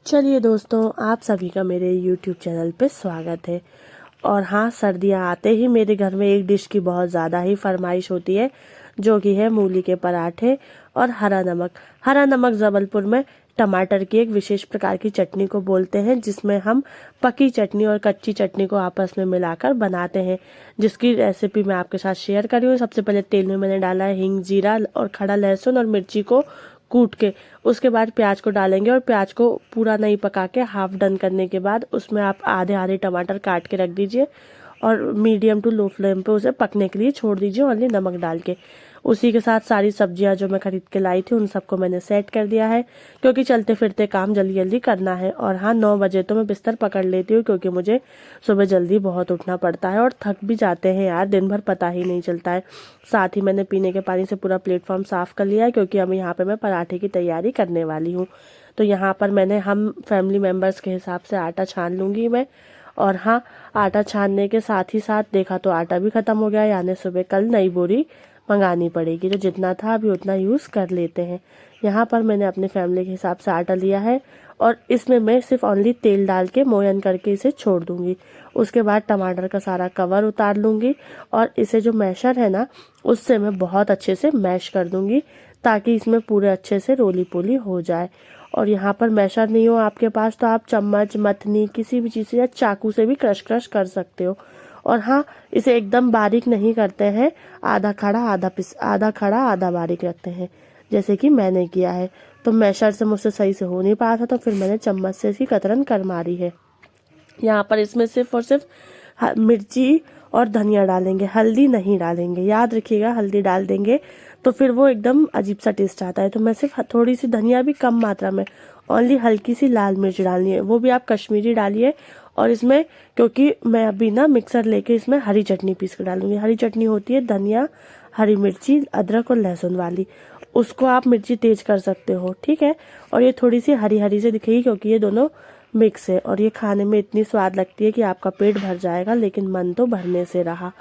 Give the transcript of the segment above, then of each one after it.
चलिए दोस्तों, आप सभी का मेरे YouTube चैनल पे स्वागत है। और हाँ, सर्दियाँ आते ही मेरे घर में एक डिश की बहुत ज़्यादा ही फरमाइश होती है, जो कि है मूली के पराठे और हरा नमक। हरा नमक जबलपुर में टमाटर की एक विशेष प्रकार की चटनी को बोलते हैं, जिसमें हम पकी चटनी और कच्ची चटनी को आपस में मिलाकर बनाते हैं, जिसकी रेसिपी मैं आपके साथ शेयर कर रही हूँ। सबसे पहले तेल में मैंने डाला है हींग, जीरा और खड़ा लहसुन और मिर्ची को कूट के। उसके बाद प्याज को डालेंगे और प्याज को पूरा नहीं पका के हाफ डन करने के बाद उसमें आप आधे आधे टमाटर काट के रख दीजिए और मीडियम टू लो फ्लेम पे उसे पकने के लिए छोड़ दीजिए, ओनली नमक डाल के। उसी के साथ सारी सब्जियां जो मैं खरीद के लाई थी उन सबको मैंने सेट कर दिया है, क्योंकि चलते फिरते काम जल्दी जल्दी करना है। और हाँ, 9 बजे तो मैं बिस्तर पकड़ लेती हूँ, क्योंकि मुझे सुबह जल्दी बहुत उठना पड़ता है और थक भी जाते हैं यार, दिन भर पता ही नहीं चलता है। साथ ही मैंने पीने के पानी से पूरा प्लेटफॉर्म साफ कर लिया है, क्योंकि अब यहाँ पे मैं पराठे की तैयारी करने वाली हूँ। तो यहाँ पर मैंने हम फैमिली मेम्बर्स के हिसाब से आटा छान लूँगी मैं। और हाँ, आटा छानने के साथ ही साथ देखा तो आटा भी ख़त्म हो गया, यानी सुबह कल नई बोरी मंगानी पड़ेगी। तो जितना था अभी उतना यूज़ कर लेते हैं। यहाँ पर मैंने अपने फैमिली के हिसाब से आटा लिया है और इसमें मैं सिर्फ ओनली तेल डाल के मोयन करके इसे छोड़ दूँगी। उसके बाद टमाटर का सारा कवर उतार लूँगी और इसे जो मैशर है ना, उससे मैं बहुत अच्छे से मैश कर दूँगी, ताकि इसमें पूरे अच्छे से रोली पोली हो जाए। और यहाँ पर मैशर नहीं हो आपके पास तो आप चम्मच, मथनी, किसी भी चीज़ से या चाकू से भी क्रश क्रश कर सकते हो। और हाँ, इसे एकदम बारीक नहीं करते हैं, आधा खड़ा आधा बारीक रखते हैं, जैसे कि मैंने किया है। तो मैशर से मुझसे सही से हो नहीं पाया था, तो फिर मैंने चम्मच से इसकी कतरन कर मारी है। यहाँ पर इसमें सिर्फ और सिर्फ मिर्ची और धनिया डालेंगे, हल्दी नहीं डालेंगे। याद रखिएगा, हल्दी डाल देंगे तो फिर वो एकदम अजीब सा टेस्ट आता है। तो मैं सिर्फ थोड़ी सी धनिया भी कम मात्रा में, ओनली हल्की सी लाल मिर्च डालनी है, वो भी आप कश्मीरी डालिए। और इसमें क्योंकि मैं अभी ना मिक्सर लेके इसमें हरी चटनी पीस कर डालूंगी। हरी चटनी होती है धनिया, हरी मिर्ची, अदरक और लहसुन वाली। उसको आप मिर्ची तेज कर सकते हो, ठीक है। और ये थोड़ी सी हरी हरी से दिखेगी, क्योंकि ये दोनों मिक्स है और ये खाने में इतनी स्वाद लगती है कि आपका पेट भर जाएगा, लेकिन मन तो भरने से रहा।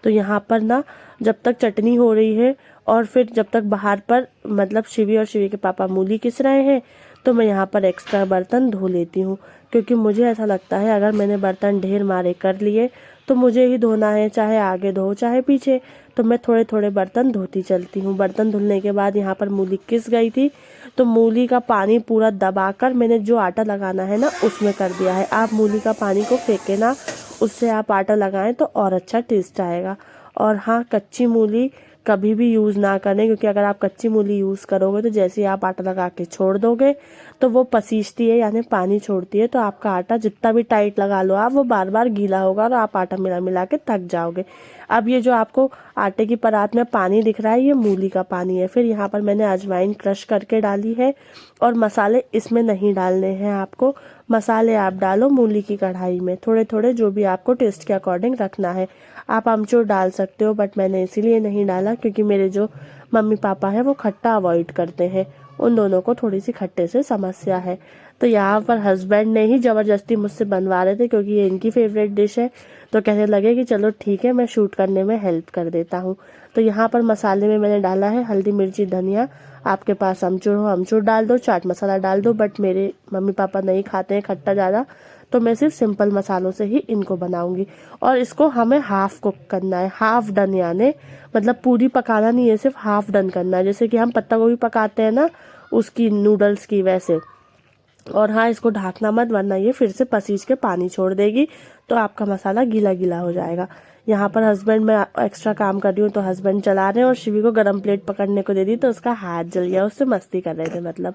तो यहाँ पर ना, जब तक चटनी हो रही है और फिर जब तक बाहर पर मतलब शिवी और शिवी के पापा मूली घिस रहे हैं, तो मैं यहाँ पर एक्स्ट्रा बर्तन धो लेती हूँ। क्योंकि मुझे ऐसा लगता है अगर मैंने बर्तन ढेर मारे कर लिए तो मुझे ही धोना है, चाहे आगे धो चाहे पीछे। तो मैं थोड़े थोड़े बर्तन धोती चलती हूँ। बर्तन धुलने के बाद यहाँ पर मूली घिस गई थी, तो मूली का पानी पूरा दबाकर मैंने जो आटा लगाना है ना उसमें कर दिया है। आप मूली का पानी को फेंके ना, उससे आप आटा लगाएं तो और अच्छा टेस्ट आएगा। और हाँ, कच्ची मूली कभी भी यूज़ ना करें, क्योंकि अगर आप कच्ची मूली यूज़ करोगे तो जैसे ही आप आटा लगा के छोड़ दोगे तो वो पसीजती है, यानी पानी छोड़ती है। तो आपका आटा जितना भी टाइट लगा लो आप, वो बार बार गीला होगा और आप आटा मिला मिला के थक जाओगे। अब ये जो आपको आटे की परात में पानी दिख रहा है, ये मूली का पानी है। फिर यहाँ पर मैंने अजवाइन क्रश करके डाली है। और मसाले इसमें नहीं डालने हैं आपको, मसाले आप डालो मूली की कढ़ाई में थोड़े थोड़े, जो भी आपको टेस्ट के अकॉर्डिंग रखना है। आप आमचूर डाल सकते हो, बट मैंने इसीलिए नहीं डाला क्योंकि मेरे जो मम्मी पापा हैं वो खट्टा अवॉइड करते हैं, उन दोनों को थोड़ी सी खट्टे से समस्या है। तो यहाँ पर हस्बैंड ने ही ज़बरदस्ती मुझसे बनवा रहे थे, क्योंकि ये इनकी फेवरेट डिश है। तो कहने लगे कि चलो ठीक है, मैं शूट करने में हेल्प कर देता हूँ। तो यहाँ पर मसाले में मैंने डाला है हल्दी, मिर्ची, धनिया। आपके पास अमचूर हो अमचूर डाल दो, चाट मसाला डाल दो, बट मेरे मम्मी पापा नहीं खाते हैं खट्टा ज़्यादा, तो मैं सिर्फ सिंपल मसालों से ही इनको बनाऊंगी। और इसको हमें हाफ कुक करना है, हाफ डन, यानी मतलब पूरी पकाना नहीं है, सिर्फ हाफ डन करना है, जैसे कि हम पत्ता गोभी पकाते हैं ना उसकी, नूडल्स की, वैसे। और हाँ, इसको ढाकना मत, वरना ये फिर से पसीज के पानी छोड़ देगी, तो आपका मसाला गीला गीला हो जाएगा। यहाँ पर हस्बैंड, मैं एक्स्ट्रा काम कर रही हूँ तो हस्बैंड चला रहे हैं, और शिवी को गरम प्लेट पकड़ने को दे दी तो उसका हाथ जल गया, उससे मस्ती कर रहे थे मतलब।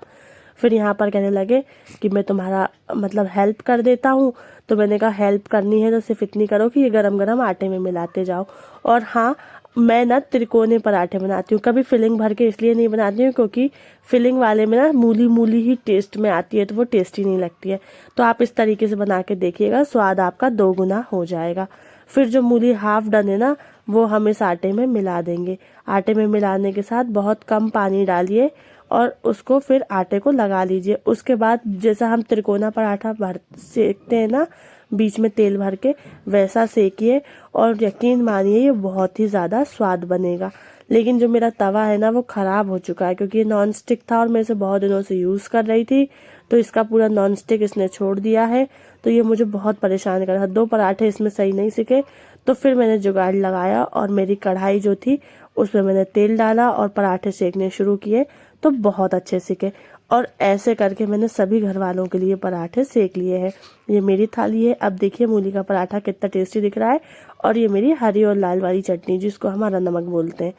फिर यहाँ पर कहने लगे कि मैं तुम्हारा मतलब हेल्प कर देता हूँ। तो मैंने कहा हेल्प करनी है तो सिर्फ इतनी करो कि ये गरम गरम आटे में मिलाते जाओ। और हाँ, मैं ना त्रिकोने पराठे बनाती हूँ, कभी फिलिंग भर के इसलिए नहीं बनाती हूँ क्योंकि फिलिंग वाले में ना मूली मूली ही टेस्ट में आती है, तो वो टेस्टी नहीं लगती है। तो आप इस तरीके से बना के देखिएगा, स्वाद आपका दोगुना हो जाएगा। फिर जो मूली हाफ डन है ना, वो हम इस आटे में मिला देंगे। आटे में मिलाने के साथ बहुत कम पानी डालिए और उसको फिर आटे को लगा लीजिए। उसके बाद जैसा हम त्रिकोना पराठा भर सेकते हैं ना, बीच में तेल भर के, वैसा सेकिए और यकीन मानिए ये बहुत ही ज़्यादा स्वाद बनेगा। लेकिन जो मेरा तवा है ना वो ख़राब हो चुका है, क्योंकि ये नॉन स्टिक था और मैं इसे बहुत दिनों से यूज़ कर रही थी, तो इसका पूरा नॉन स्टिक इसने छोड़ दिया है। तो ये मुझे बहुत परेशान कर रहा। 2 पराठे इसमें सही नहीं सिके। तो फिर मैंने जुगाड़ लगाया और मेरी कढ़ाई जो थी उसमें मैंने तेल डाला और पराठे सेकने शुरू किए, तो बहुत अच्छे सिके। और ऐसे करके मैंने सभी घर वालों के लिए पराठे सेक लिए हैं। ये मेरी थाली है। अब देखिए मूली का पराठा कितना टेस्टी दिख रहा है। और ये मेरी हरी और लाल वाली चटनी जिसको हमारा नमक बोलते हैं।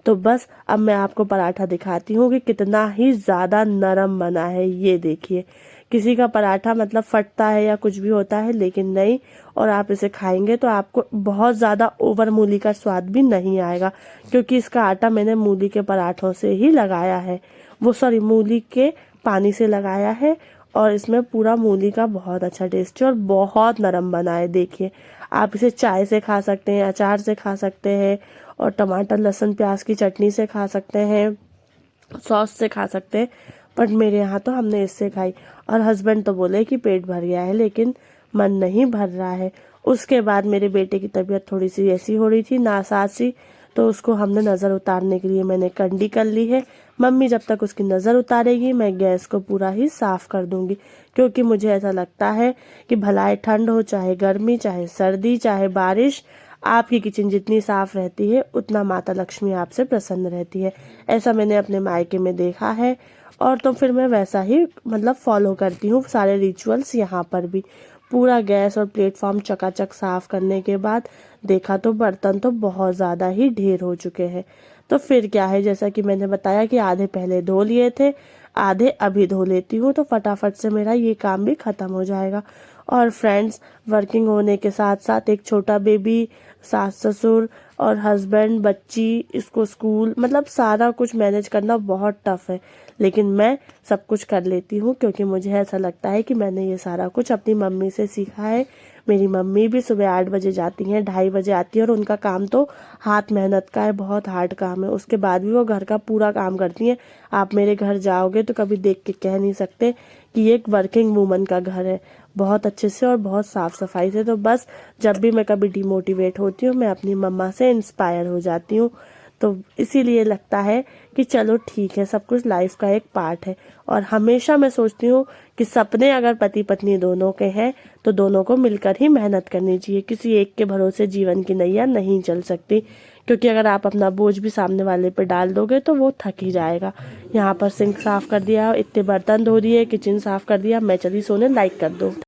तो बस अब मैं आपको पराठा दिखाती हूँ कि कितना ही ज़्यादा नरम बना है। ये देखिए, किसी का पराठा मतलब फटता है या कुछ भी होता है, लेकिन नहीं। और आप इसे खाएंगे तो आपको बहुत ज़्यादा ओवर मूली का स्वाद भी नहीं आएगा, क्योंकि इसका आटा मैंने मूली के पराठों से ही लगाया है। मूली के पानी से लगाया है। और इसमें पूरा मूली का बहुत अच्छा टेस्ट है और बहुत नरम बना है। देखिए, आप इसे चाय से खा सकते हैं, अचार से खा सकते हैं, और टमाटर लहसुन प्याज की चटनी से खा सकते हैं, सॉस से खा सकते हैं। बट मेरे यहाँ तो हमने इससे खाई। और हस्बैंड तो बोले कि पेट भर गया है, लेकिन मन नहीं भर रहा है। उसके बाद मेरे बेटे की तबीयत थोड़ी सी ऐसी हो रही थी, नासाज सी। तो उसको हमने नज़र उतारने के लिए मैंने कंडी कर ली है। मम्मी जब तक उसकी नज़र उतारेगी मैं गैस को पूरा ही साफ़ कर दूंगी, क्योंकि मुझे ऐसा लगता है कि भलाए ठंड हो, चाहे गर्मी, चाहे सर्दी, चाहे बारिश, आपकी किचन जितनी साफ रहती है उतना माता लक्ष्मी आपसे प्रसन्न रहती है। ऐसा मैंने अपने मायके में देखा है। और तो फिर मैं वैसा ही मतलब फॉलो करती हूँ सारे रिचुअल्स यहाँ पर भी। पूरा गैस और प्लेटफॉर्म चकाचक साफ करने के बाद देखा तो बर्तन तो बहुत ज़्यादा ही ढेर हो चुके हैं। तो फिर क्या है, जैसा कि मैंने बताया कि आधे पहले धो लिए थे, आधे अभी धो लेती हूँ, तो फटाफट से मेरा ये काम भी ख़त्म हो जाएगा। और फ्रेंड्स, वर्किंग होने के साथ साथ एक छोटा बेबी, सास ससुर और हस्बैंड, बच्ची, इसको स्कूल, मतलब सारा कुछ मैनेज करना बहुत टफ है। लेकिन मैं सब कुछ कर लेती हूँ, क्योंकि मुझे ऐसा लगता है कि मैंने ये सारा कुछ अपनी मम्मी से सीखा है। मेरी मम्मी भी सुबह 8 बजे जाती हैं, 2:30 बजे आती है, और उनका काम तो हाथ मेहनत का है, बहुत हार्ड काम है। उसके बाद भी वो घर का पूरा काम करती हैं। आप मेरे घर जाओगे तो कभी देख के कह नहीं सकते कि ये एक वर्किंग वूमन का घर है, बहुत अच्छे से और बहुत साफ सफाई से। तो बस जब भी मैं कभी डिमोटिवेट होती हूँ मैं अपनी मम्मा से इंस्पायर हो जाती हूँ। तो इसीलिए लगता है कि चलो ठीक है, सब कुछ लाइफ का एक पार्ट है। और हमेशा मैं सोचती हूँ कि सपने अगर पति पत्नी दोनों के हैं तो दोनों को मिलकर ही मेहनत करनी चाहिए। किसी एक के भरोसे जीवन की नैया नहीं चल सकती, क्योंकि अगर आप अपना बोझ भी सामने वाले पे डाल दोगे तो वो थक ही जाएगा। यहाँ पर सिंक साफ कर दिया, इतने बर्तन धो दिए, किचन साफ कर दिया, मैं चली सोने, लाइक कर दो।